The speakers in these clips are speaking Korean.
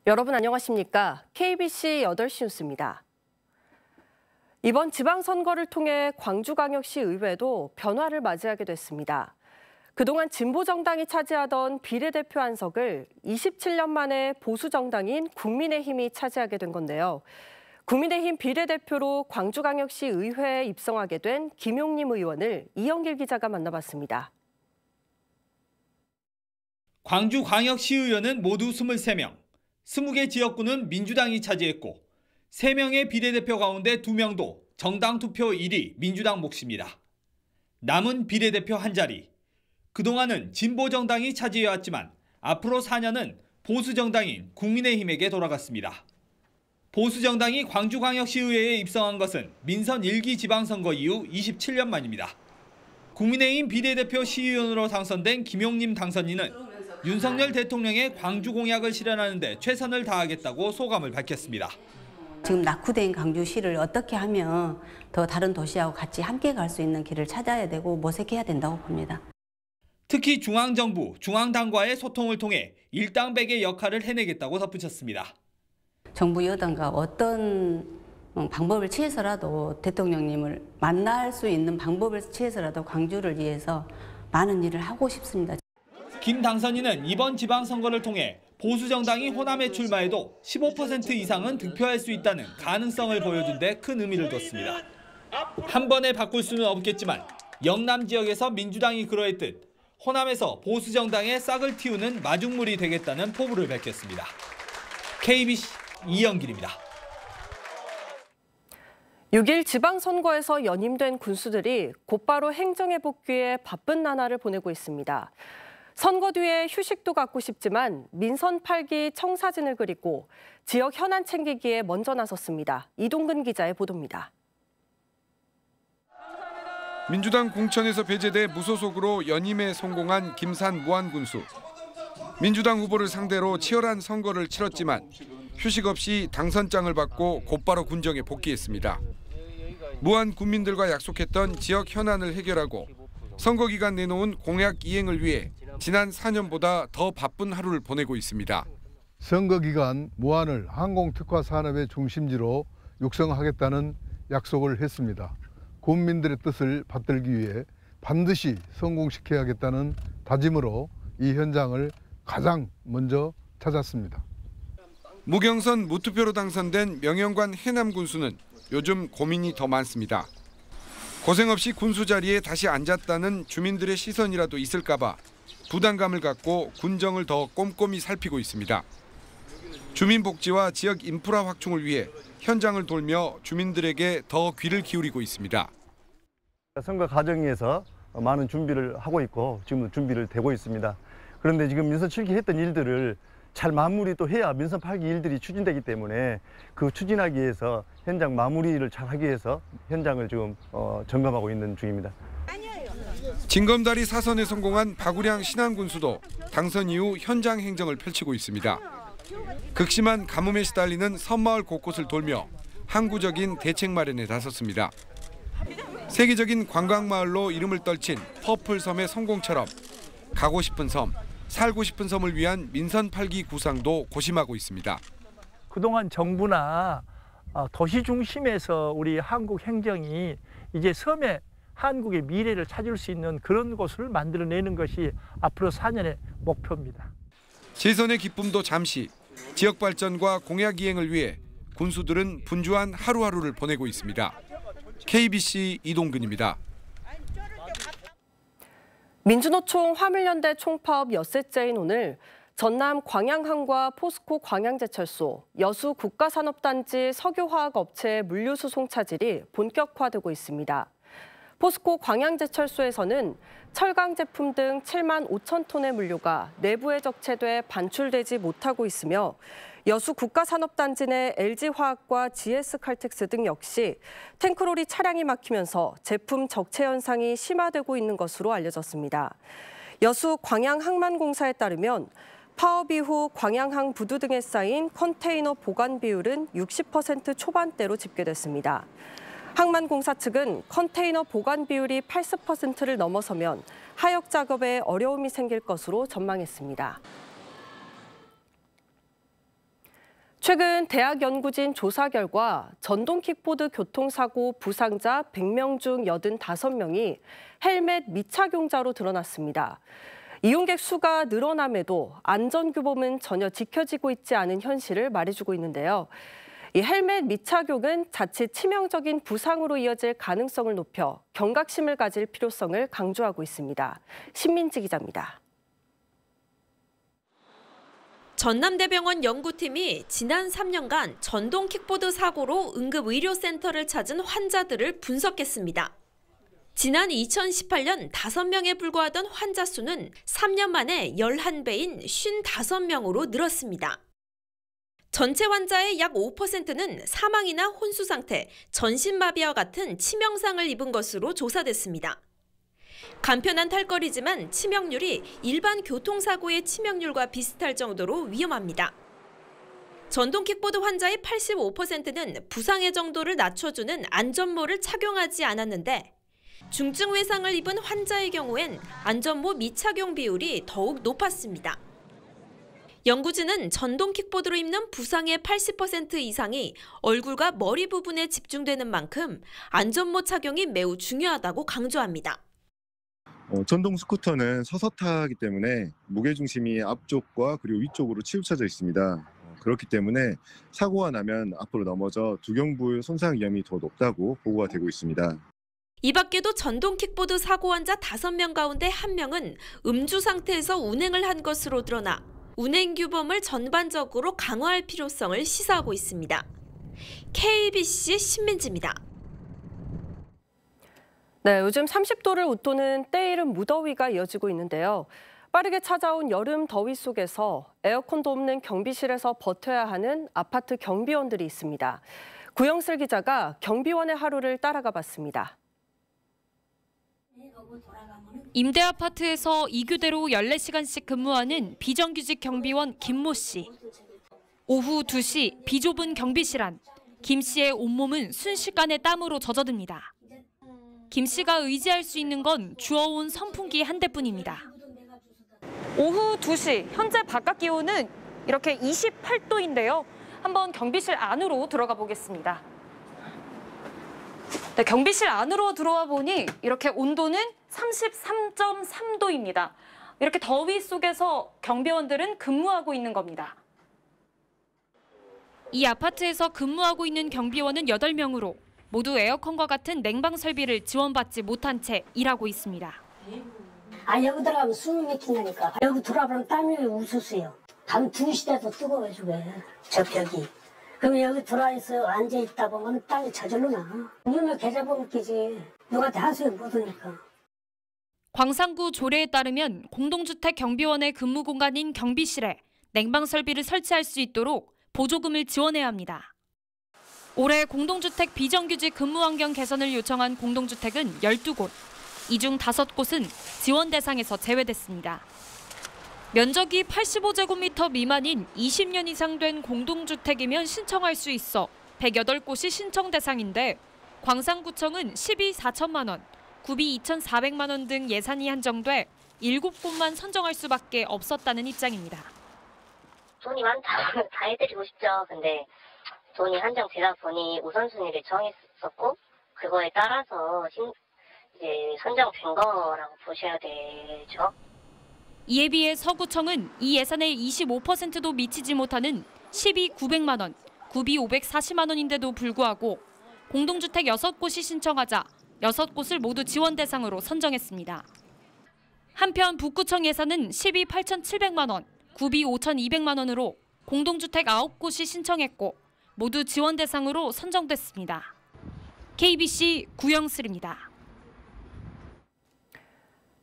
여러분 안녕하십니까? KBC 8시 뉴스입니다. 이번 지방선거를 통해 광주광역시 의회도 변화를 맞이하게 됐습니다. 그동안 진보정당이 차지하던 비례대표 한석을 27년 만에 보수정당인 국민의힘이 차지하게 된 건데요. 국민의힘 비례대표로 광주광역시 의회에 입성하게 된 김용림 의원을 이영길 기자가 만나봤습니다. 광주광역시의원은 모두 23명, 20개 지역구는 민주당이 차지했고 3명의 비례대표 가운데 2명도 정당 투표 1위 민주당 몫입니다. 남은 비례대표 한 자리. 그동안은 진보정당이 차지해왔지만 앞으로 4년은 보수정당인 국민의힘에게 돌아갔습니다. 보수정당이 광주광역시의회에 입성한 것은 민선 1기 지방선거 이후 27년 만입니다. 국민의힘 비례대표 시의원으로 당선된 김용림 당선인은 윤석열 대통령의 광주 공약을 실현하는 데 최선을 다하겠다고 소감을 밝혔습니다. 지금 낙후된 광주시를 어떻게 하면 더 다른 도시하고 같이 함께 갈 수 있는 길을 찾아야 되고 모색해야 된다고 봅니다. 특히 중앙정부, 중앙당과의 소통을 통해 일당백의 역할을 해내겠다고 덧붙였습니다. 정부 여당과 어떤 방법을 취해서라도 대통령님을 만날 수 있는 방법을 취해서라도 광주를 위해서 많은 일을 하고 싶습니다. 김 당선인은 이번 지방선거를 통해 보수정당이 호남에 출마해도 15% 이상은 득표할 수 있다는 가능성을 보여준 데 큰 의미를 뒀습니다. 한 번에 바꿀 수는 없겠지만 영남 지역에서 민주당이 그러했듯 호남에서 보수정당의 싹을 틔우는 마중물이 되겠다는 포부를 밝혔습니다. KBC 이영길입니다. 6일 지방선거에서 연임된 군수들이 곧바로 행정에 복귀해 바쁜 나날을 보내고 있습니다. 선거 뒤에 휴식도 갖고 싶지만 민선 8기 청사진을 그리고 지역 현안 챙기기에 먼저 나섰습니다. 이동근 기자의 보도입니다. 민주당 공천에서 배제돼 무소속으로 연임에 성공한 김산 무안군수. 민주당 후보를 상대로 치열한 선거를 치렀지만 휴식 없이 당선장을 받고 곧바로 군정에 복귀했습니다. 무안 군민들과 약속했던 지역 현안을 해결하고 선거 기간 내놓은 공약 이행을 위해 지난 4년보다 더 바쁜 하루를 보내고 있습니다. 선거 기간 무안을 항공특화 산업의 중심지로 육성하겠다는 약속을 했습니다. 군민들의 뜻을 받들기 위해 반드시 성공시켜야겠다는 다짐으로 이 현장을 가장 먼저 찾았습니다. 무경선 무투표로 당선된 명영관 해남 군수는 요즘 고민이 더 많습니다. 고생 없이 군수 자리에 다시 앉았다는 주민들의 시선이라도 있을까 봐 부담감을 갖고 군정을 더 꼼꼼히 살피고 있습니다. 주민복지와 지역 인프라 확충을 위해 현장을 돌며 주민들에게 더 귀를 기울이고 있습니다. 선거 과정에서 많은 준비를 하고 있고 지금 준비를 되고 있습니다. 그런데 지금 민선 7기 했던 일들을 잘 마무리 또 해야 민선 8기 일들이 추진되기 때문에 그 추진하기 위해서 현장 마무리를 잘 하기 위해서 현장을 지금 점검하고 있는 중입니다. 징검다리 사선에 성공한 박우량 신안군수도 당선 이후 현장 행정을 펼치고 있습니다. 극심한 가뭄에 시달리는 섬마을 곳곳을 돌며 항구적인 대책 마련에 나섰습니다. 세계적인 관광마을로 이름을 떨친 퍼플섬의 성공처럼 가고 싶은 섬, 살고 싶은 섬을 위한 민선 8기 구상도 고심하고 있습니다. 그동안 정부나 도시 중심에서 우리 한국 행정이 이제 섬에 한국의 미래를 찾을 수 있는 그런 곳을 만들어내는 것이 앞으로 4년의 목표입니다. 재선의 기쁨도 잠시, 지역 발전과 공약 이행을 위해 군수들은 분주한 하루하루를 보내고 있습니다. KBC 이동근입니다. 민주노총 화물연대 총파업 엿새째인 오늘 전남 광양항과 포스코 광양제철소, 여수 국가산업단지 석유화학업체의 물류수송 차질이 본격화되고 있습니다. 포스코 광양제철소에서는 철강 제품 등 7만 5천 톤의 물류가 내부에 적체돼 반출되지 못하고 있으며 여수 국가산업단지 내 LG화학과 GS칼텍스 등 역시 탱크로리 차량이 막히면서 제품 적체 현상이 심화되고 있는 것으로 알려졌습니다. 여수 광양항만공사에 따르면 파업 이후 광양항 부두 등에 쌓인 컨테이너 보관 비율은 60% 초반대로 집계됐습니다. 항만공사 측은 컨테이너 보관 비율이 80%를 넘어서면 하역 작업에 어려움이 생길 것으로 전망했습니다. 최근 대학 연구진 조사 결과 전동 킥보드 교통사고 부상자 100명 중 85명이 헬멧 미착용자로 드러났습니다. 이용객 수가 늘어남에도 안전규범은 전혀 지켜지고 있지 않은 현실을 말해주고 있는데요. 이 헬멧 미착용은 자칫 치명적인 부상으로 이어질 가능성을 높여 경각심을 가질 필요성을 강조하고 있습니다. 신민지 기자입니다. 전남대병원 연구팀이 지난 3년간 전동 킥보드 사고로 응급의료센터를 찾은 환자들을 분석했습니다. 지난 2018년 5명에 불과하던 환자 수는 3년 만에 11배인 55명으로 늘었습니다. 전체 환자의 약 5%는 사망이나 혼수 상태, 전신마비와 같은 치명상을 입은 것으로 조사됐습니다. 간편한 탈거리지만 치명률이 일반 교통사고의 치명률과 비슷할 정도로 위험합니다. 전동 킥보드 환자의 85%는 부상의 정도를 낮춰주는 안전모를 착용하지 않았는데 중증 외상을 입은 환자의 경우엔 안전모 미착용 비율이 더욱 높았습니다. 연구진은 전동 킥보드로 입는 부상의 80% 이상이 얼굴과 머리 부분에 집중되는 만큼 안전모 착용이 매우 중요하다고 강조합니다. 전동 스쿠터는 서서 타기 때문에 무게중심이 앞쪽과 그리고 위쪽으로 치우쳐져 있습니다. 그렇기 때문에 사고가 나면 앞으로 넘어져 두경부의 손상 위험이 더 높다고 보고가 되고 있습니다. 이 밖에도 전동 킥보드 사고 환자 5명 가운데 1명은 음주 상태에서 운행을 한 것으로 드러나 운행 규범을 전반적으로 강화할 필요성을 시사하고 있습니다. KBC 신민지입니다. 네, 요즘 30도를 웃도는 때이른 무더위가 이어지고 있는데요. 빠르게 찾아온 여름 더위 속에서 에어컨도 없는 경비실에서 버텨야 하는 아파트 경비원들이 있습니다. 구영슬 기자가 경비원의 하루를 따라가 봤습니다. 임대 아파트에서 2교대로 14시간씩 근무하는 비정규직 경비원 김모 씨. 오후 2시 비좁은 경비실 안, 김 씨의 온몸은 순식간에 땀으로 젖어듭니다. 김 씨가 의지할 수 있는 건 주워온 선풍기 한 대뿐입니다. 오후 2시, 현재 바깥 기온은 이렇게 28도인데요. 한번 경비실 안으로 들어가 보겠습니다. 네, 경비실 안으로 들어와 보니 이렇게 온도는 33.3도입니다. 이렇게 더위 속에서 경비원들은 근무하고 있는 겁니다. 이 아파트에서 근무하고 있는 경비원은 8명으로 모두 에어컨과 같은 냉방 설비를 지원받지 못한 채 일하고 있습니다. 여기 들어가면 숨이 막힌다니까. 여기 들어가면 땀이 우수수요. 밤 2시 돼도 뜨거워지고 저 벽이. 그러면 여기 들어와서 앉아있다 보면 땀이 저절로 나. 물면 계좌번호 끼지. 누가 다 하수에 못 오니까. 광산구 조례에 따르면 공동주택 경비원의 근무 공간인 경비실에 냉방 설비를 설치할 수 있도록 보조금을 지원해야 합니다. 올해 공동주택 비정규직 근무 환경 개선을 요청한 공동주택은 12곳, 이 중 5곳은 지원 대상에서 제외됐습니다. 면적이 85제곱미터 미만인 20년 이상 된 공동주택이면 신청할 수 있어 108곳이 신청 대상인데 광산구청은 12 4천만 원, 구비 2,400만 원 등 예산이 한정돼 7곳만 선정할 수밖에 없었다는 입장입니다. 돈이 많다고 다 해드리고 싶죠. 근데 돈이 한정되다 보니 우선순위를 정했었고 그거에 따라서 이제 선정된 거라고 보셔야 되죠. 이에 비해 서구청은 이 예산의 25%도 미치지 못하는 12 900만 원, 구비 540만 원인데도 불구하고 공동주택 6곳이 신청하자 6곳을 모두 지원 대상으로 선정했습니다. 한편 북구청 예산은 12 8,700만 원, 구비 5,200만 원으로 공동주택 9곳이 신청했고 모두 지원 대상으로 선정됐습니다. KBC 구영슬입니다.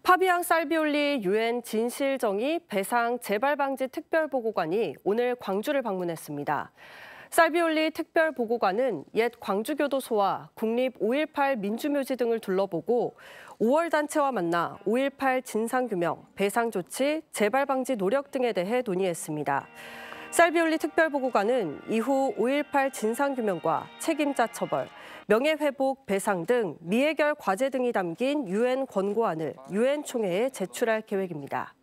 파비앙 살비올리 유엔 진실정의 배상 재발 방지 특별보고관이 오늘 광주를 방문했습니다. 살비올리 특별보고관은 옛 광주교도소와 국립 5.18 민주묘지 등을 둘러보고 5월 단체와 만나 5.18 진상규명, 배상조치, 재발방지 노력 등에 대해 논의했습니다. 살비올리 특별보고관은 이후 5.18 진상규명과 책임자 처벌, 명예회복, 배상 등 미해결 과제 등이 담긴 유엔 권고안을 유엔 총회에 제출할 계획입니다.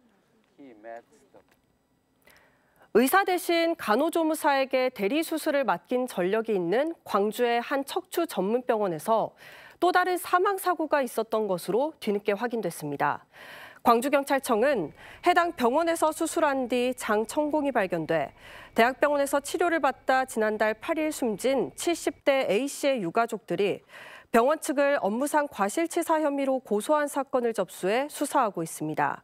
의사 대신 간호조무사에게 대리수술을 맡긴 전력이 있는 광주의 한 척추 전문병원에서 또 다른 사망사고가 있었던 것으로 뒤늦게 확인됐습니다. 광주경찰청은 해당 병원에서 수술한 뒤 장천공이 발견돼 대학병원에서 치료를 받다 지난달 8일 숨진 70대 A씨의 유가족들이 병원 측을 업무상 과실치사 혐의로 고소한 사건을 접수해 수사하고 있습니다.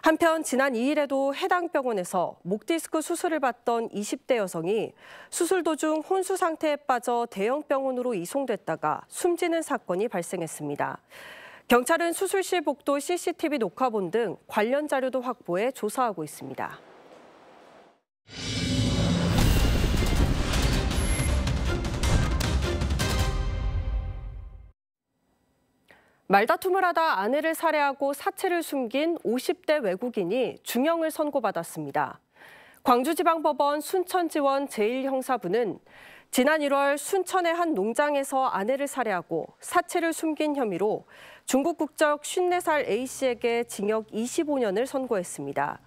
한편 지난 2일에도 해당 병원에서 목 디스크 수술을 받던 20대 여성이 수술 도중 혼수 상태에 빠져 대형 병원으로 이송됐다가 숨지는 사건이 발생했습니다. 경찰은 수술실 복도 CCTV 녹화본 등 관련 자료도 확보해 조사하고 있습니다. 말다툼을 하다 아내를 살해하고 사체를 숨긴 50대 외국인이 중형을 선고받았습니다. 광주지방법원 순천지원 제1형사부는 지난 1월 순천의 한 농장에서 아내를 살해하고 사체를 숨긴 혐의로 중국 국적 54살 A씨에게 징역 25년을 선고했습니다.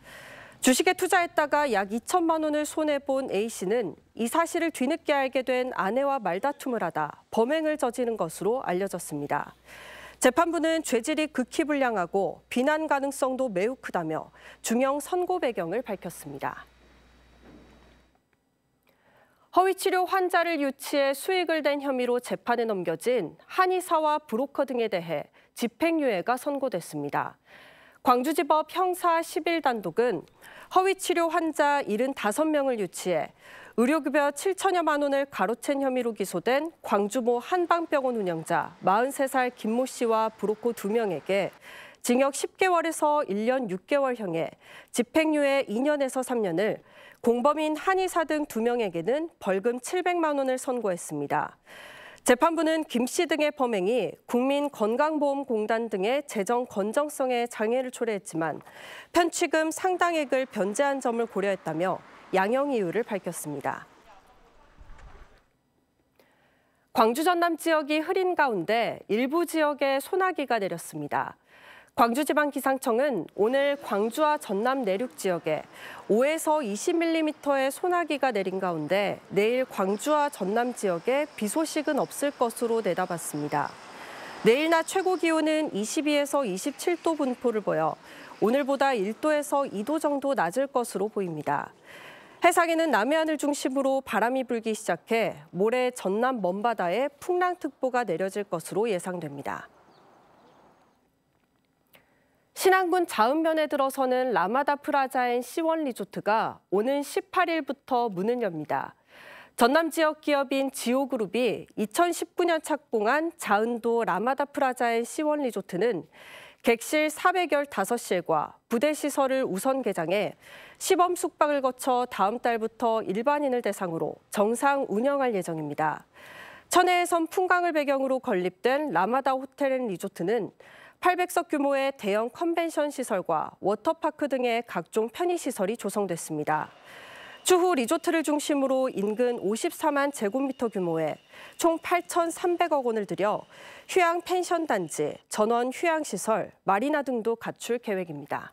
주식에 투자했다가 약 2천만 원을 손해본 A씨는 이 사실을 뒤늦게 알게 된 아내와 말다툼을 하다 범행을 저지른 것으로 알려졌습니다. 재판부는 죄질이 극히 불량하고 비난 가능성도 매우 크다며 중형 선고 배경을 밝혔습니다. 허위치료 환자를 유치해 수익을 낸 혐의로 재판에 넘겨진 한의사와 브로커 등에 대해 집행유예가 선고됐습니다. 광주지법 형사 11단독은 허위치료 환자 75명을 유치해 의료급여 7천여만 원을 가로챈 혐의로 기소된 광주모 한방병원 운영자 43살 김모 씨와 브로커 2명에게 징역 10개월에서 1년 6개월형에 집행유예 2년에서 3년을, 공범인 한의사 등 2명에게는 벌금 700만 원을 선고했습니다. 재판부는 김 씨 등의 범행이 국민건강보험공단 등의 재정 건전성에 장애를 초래했지만 편취금 상당액을 변제한 점을 고려했다며 양형 이유를 밝혔습니다. 광주 전남 지역이 흐린 가운데 일부 지역에 소나기가 내렸습니다. 광주지방기상청은 오늘 광주와 전남 내륙 지역에 5에서 20mm의 소나기가 내린 가운데 내일 광주와 전남 지역에 비 소식은 없을 것으로 내다봤습니다. 내일 낮 최고 기온은 22에서 27도 분포를 보여 오늘보다 1도에서 2도 정도 낮을 것으로 보입니다. 해상에는 남해안을 중심으로 바람이 불기 시작해 모레 전남 먼바다에 풍랑특보가 내려질 것으로 예상됩니다. 신안군 자읍면에 들어서는 라마다 프라자앤 C1 리조트가 오는 18일부터 문을 엽니다. 전남 지역 기업인 지오그룹이 2019년 착공한 자은도 라마다 프라자앤 C1 리조트는 객실 415실과 부대 시설을 우선 개장해 시범 숙박을 거쳐 다음 달부터 일반인을 대상으로 정상 운영할 예정입니다. 천혜의 섬 풍광을 배경으로 건립된 라마다 호텔 앤 리조트는 800석 규모의 대형 컨벤션 시설과 워터파크 등의 각종 편의시설이 조성됐습니다. 추후 리조트를 중심으로 인근 54만 제곱미터 규모의 총 8,300억 원을 들여 휴양 펜션 단지, 전원 휴양시설, 마리나 등도 갖출 계획입니다.